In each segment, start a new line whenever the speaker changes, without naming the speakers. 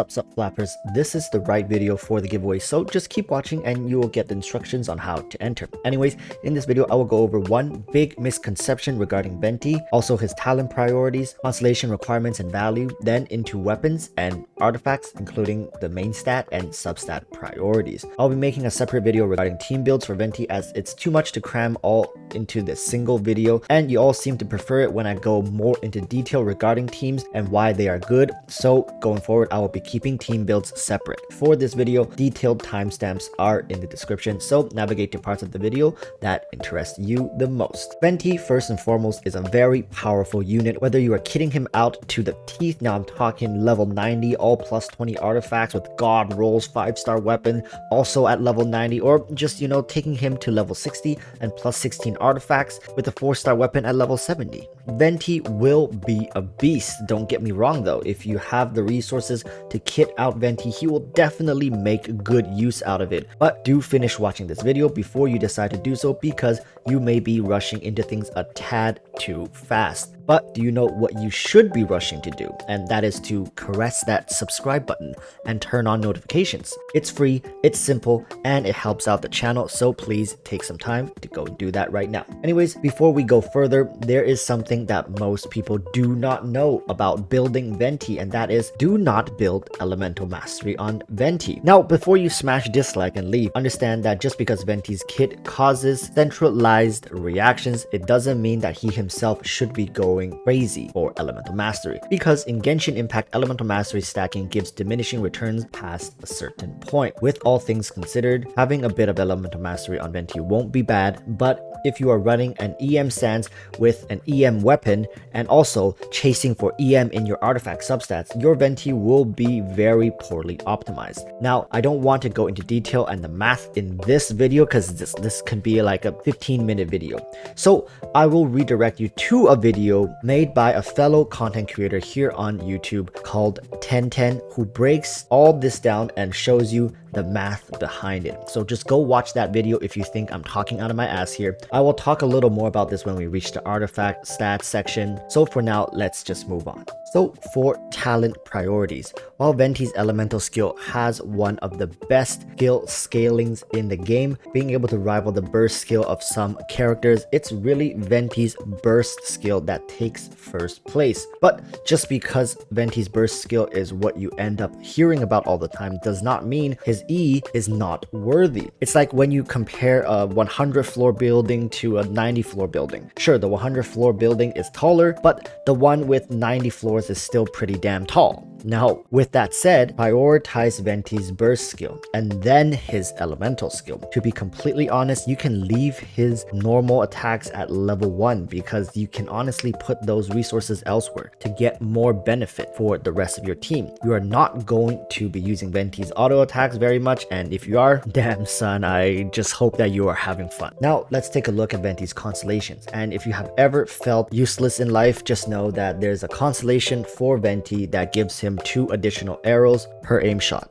Sup flappers, this is the right video for the giveaway, so just keep watching and you will get the instructions on how to enter. Anyways, in this video I will go over one big misconception regarding Venti, also his talent priorities, constellation requirements and value, then into weapons and artifacts including the main stat and substat priorities. I'll be making a separate video regarding team builds for Venti as it's too much to cram all into this single video, and you all seem to prefer it when I go more into detail regarding teams and why they are good, so going forward I will be keeping team builds separate. For this video, detailed timestamps are in the description, so navigate to parts of the video that interest you the most. Venti, first and foremost, is a very powerful unit, whether you are kitting him out to the teeth. Now I'm talking level 90, all plus 20 artifacts with god rolls, 5-star weapon, also at level 90, or just, taking him to level 60 and plus 16 artifacts with a 4-star weapon at level 70. Venti will be a beast, don't get me wrong though. If you have the resources to kit out Venti, he will definitely make good use out of it. But do finish watching this video before you decide to do so, because you may be rushing into things a tad too fast. But do you know what you should be rushing to do? And that is to caress that subscribe button and turn on notifications. It's free, it's simple, and it helps out the channel, so please take some time to go and do that right now. Anyways, before we go further, there is something that most people do not know about building Venti, and that is do not build elemental mastery on Venti. Now, before you smash dislike and leave, understand that just because Venti's kit causes centralized reactions, it doesn't mean that he himself should be going crazy for elemental mastery, because in Genshin Impact, elemental mastery stacking gives diminishing returns past a certain point. With all things considered, having a bit of elemental mastery on Venti won't be bad, but if you are running an EM stance with an EM weapon and also chasing for EM in your artifact substats, your Venti will be very poorly optimized. Now, I don't want to go into detail and the math in this video because this can be like a 15-minute video. So I will redirect you to a video made by a fellow content creator here on YouTube called 1010, who breaks all this down and shows you the math behind it. So just go watch that video if you think I'm talking out of my ass here. I will talk a little more about this when we reach the artifact stats section. So for now, let's just move on. So for talent priorities, while Venti's elemental skill has one of the best skill scalings in the game, being able to rival the burst skill of some characters, it's really Venti's burst skill that takes first place. But just because Venti's burst skill is what you end up hearing about all the time does not mean his E is not worthy. It's like when you compare a 100 floor building to a 90 floor building. Sure, the 100 floor building is taller, but the one with 90 floors is still pretty damn tall. Now, with that said, prioritize Venti's burst skill and then his elemental skill. To be completely honest, you can leave his normal attacks at level 1 because you can honestly put those resources elsewhere to get more benefit for the rest of your team. You are not going to be using Venti's auto attacks very much, and if you are, damn son, I just hope that you are having fun. Now, let's take a look at Venti's constellations, and if you have ever felt useless in life, just know that there's a constellation for Venti that gives him 2 additional arrows per aim shot.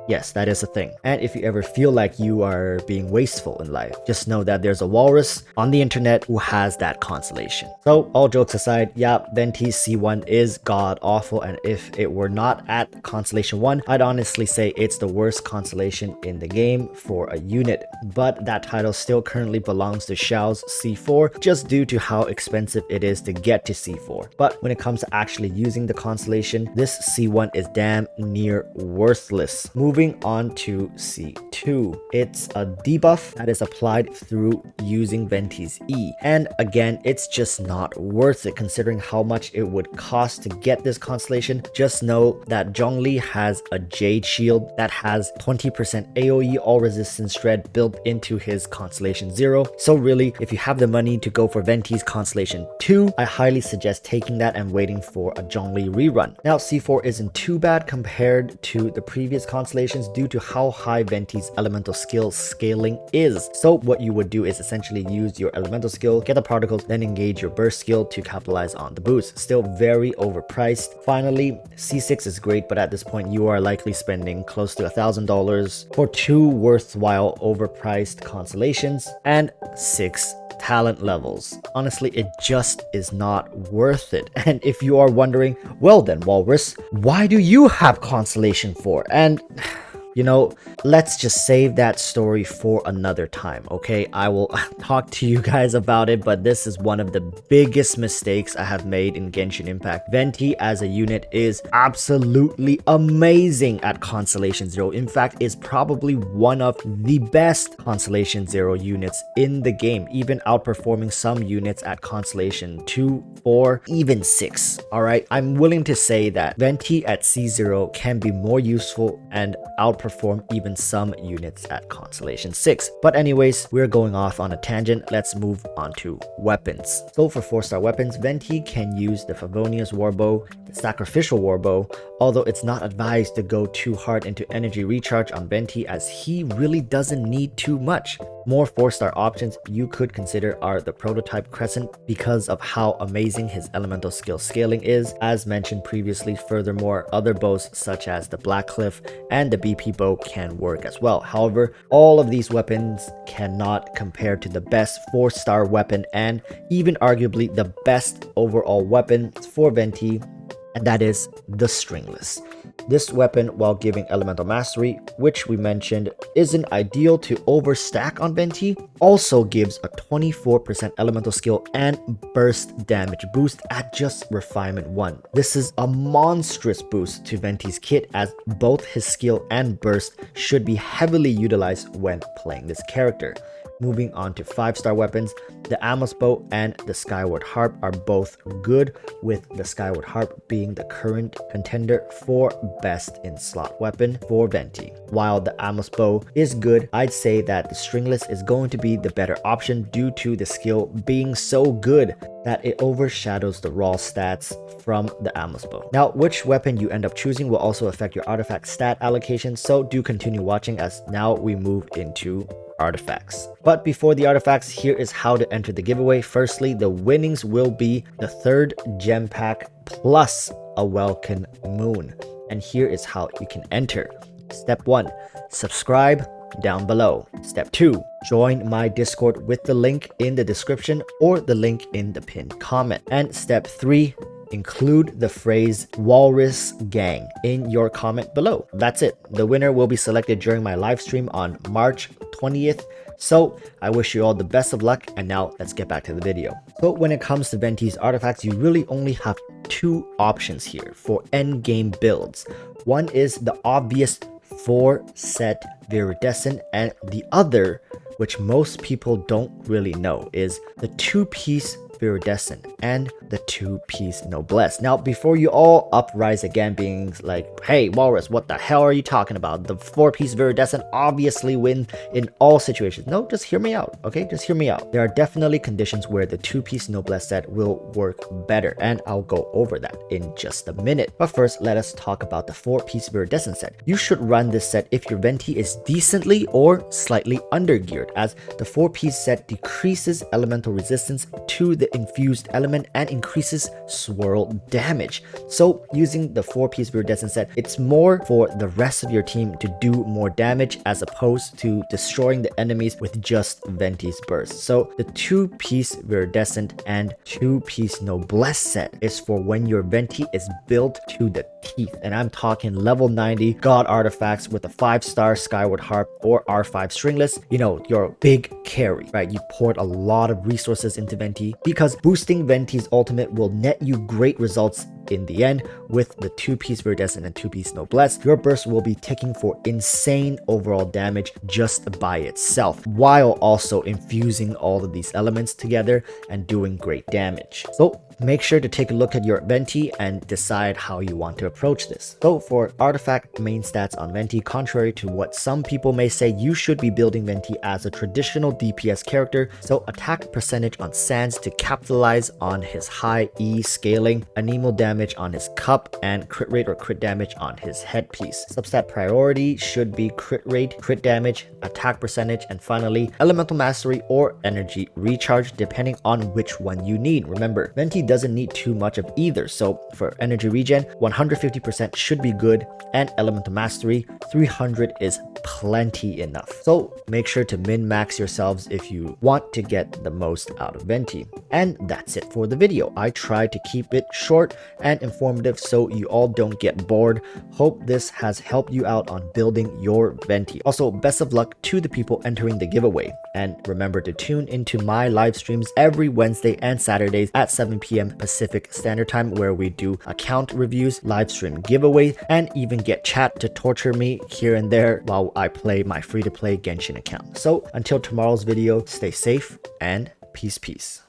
Yes, that is a thing. And if you ever feel like you are being wasteful in life, just know that there's a walrus on the internet who has that constellation. So all jokes aside, yeah, Venti's C1 is god awful, and if it were not at Constellation 1, I'd honestly say it's the worst constellation in the game for a unit. But that title still currently belongs to Xiao's C4 just due to how expensive it is to get to C4. But when it comes to actually using the constellation, this C1 is damn near worthless. Moving on to C2. It's a debuff that is applied through using Venti's E. And again, it's just not worth it considering how much it would cost to get this constellation. Just know that Zhongli has a Jade Shield that has 20% AoE all resistance shred built into his Constellation 0. So really, if you have the money to go for Venti's Constellation 2, I highly suggest taking that and waiting for a Zhongli rerun. Now, C4 isn't too bad compared to the previous constellation due to how high Venti's elemental skill scaling is. So what you would do is essentially use your elemental skill, get the particles, then engage your burst skill to capitalize on the boost. Still very overpriced. Finally, C6 is great, but at this point you are likely spending close to $1,000 for 2 worthwhile overpriced constellations, and 6 talent levels. Honestly, it just is not worth it. And if you are wondering, well then, Walrus, why do you have Constellation for? And you know, let's just save that story for another time, okay? I will talk to you guys about it, but this is one of the biggest mistakes I have made in Genshin Impact. Venti as a unit is absolutely amazing at Constellation Zero. In fact, is probably one of the best Constellation Zero units in the game, even outperforming some units at Constellation 2, 4, even 6. Alright, I'm willing to say that Venti at C0 can be more useful and outperform even some units at Constellation 6. But anyways, we're going off on a tangent. Let's move on to weapons. So for 4-star weapons, Venti can use the Favonius Warbow, the Sacrificial Warbow, although it's not advised to go too hard into energy recharge on Venti as he really doesn't need too much. More 4-star options you could consider are the Prototype Crescent because of how amazing his elemental skill scaling is. As mentioned previously, furthermore, other bows such as the Black Cliff and the BP bow can work as well. However, all of these weapons cannot compare to the best 4-star weapon and even arguably the best overall weapon for Venti, and that is the Stringless. This weapon, while giving elemental mastery, which we mentioned isn't ideal to overstack on Venti, also gives a 24% elemental skill and burst damage boost at just refinement 1. This is a monstrous boost to Venti's kit as both his skill and burst should be heavily utilized when playing this character. Moving on to 5-star weapons, the Amos Bow and the Skyward Harp are both good, with the Skyward Harp being the current contender for best in slot weapon for Venti. While the Amos Bow is good, I'd say that the Stringless is going to be the better option due to the skill being so good that it overshadows the raw stats from the Amos Bow. Now, which weapon you end up choosing will also affect your artifact stat allocation, so do continue watching as now we move into artifacts. But before the artifacts, here is how to enter the giveaway. Firstly, the winnings will be the 3rd gem pack plus a Welkin Moon. And here is how you can enter. Step 1, subscribe down below. Step 2, join my Discord with the link in the description or the link in the pinned comment. And step 3, include the phrase Walrus Gang in your comment below. That's it. The winner will be selected during my live stream on March 20th. So I wish you all the best of luck, and now let's get back to the video. So when it comes to Venti's artifacts, you really only have 2 options here for endgame builds. One is the obvious 4-set Viridescent, and the other, which most people don't really know, is the 2-piece Viridescent and the 2-piece Noblesse. Now, before you all uprise again being like, hey Walrus, what the hell are you talking about? The 4-piece Viridescent obviously wins in all situations. No, just hear me out, okay? Just hear me out. There are definitely conditions where the 2-piece Noblesse set will work better, and I'll go over that in just a minute. But first, let us talk about the 4-piece Viridescent set. You should run this set if your Venti is decently or slightly undergeared, as the 4-piece set decreases elemental resistance to the infused element and increases swirl damage. So using the 4-piece Viridescent set, it's more for the rest of your team to do more damage as opposed to destroying the enemies with just Venti's burst. So the 2-piece Viridescent and 2-piece Noblesse set is for when your Venti is built to the teeth, and I'm talking level 90 god artifacts with a 5-star Skyward Harp or R5 Stringless. You know, your big carry, right? You poured a lot of resources into Venti because boosting Venti's ultimate will net you great results in the end. With the 2-piece Viridescent and 2-piece Noblesse, your burst will be ticking for insane overall damage just by itself, while also infusing all of these elements together and doing great damage. So make sure to take a look at your Venti and decide how you want to approach this. So for artifact main stats on Venti, contrary to what some people may say, you should be building Venti as a traditional DPS character. So attack percentage on Sands to capitalize on his high E scaling, anemo damage on his cup, and crit rate or crit damage on his headpiece. Substat priority should be crit rate, crit damage, attack percentage, and finally elemental mastery or energy recharge depending on which one you need. Remember, Venti doesn't need too much of either. So for energy regen, 150% should be good, and elemental mastery, 300 is plenty enough. So make sure to min-max yourselves if you want to get the most out of Venti. And that's it for the video. I tried to keep it short and informative so you all don't get bored. Hope this has helped you out on building your Venti. Also, best of luck to the people entering the giveaway. And remember to tune into my live streams every Wednesday and Saturdays at 7 p.m. Pacific Standard Time, where we do account reviews, live stream giveaways, and even get chat to torture me here and there while I play my free-to-play Genshin account. So until tomorrow's video, stay safe and peace.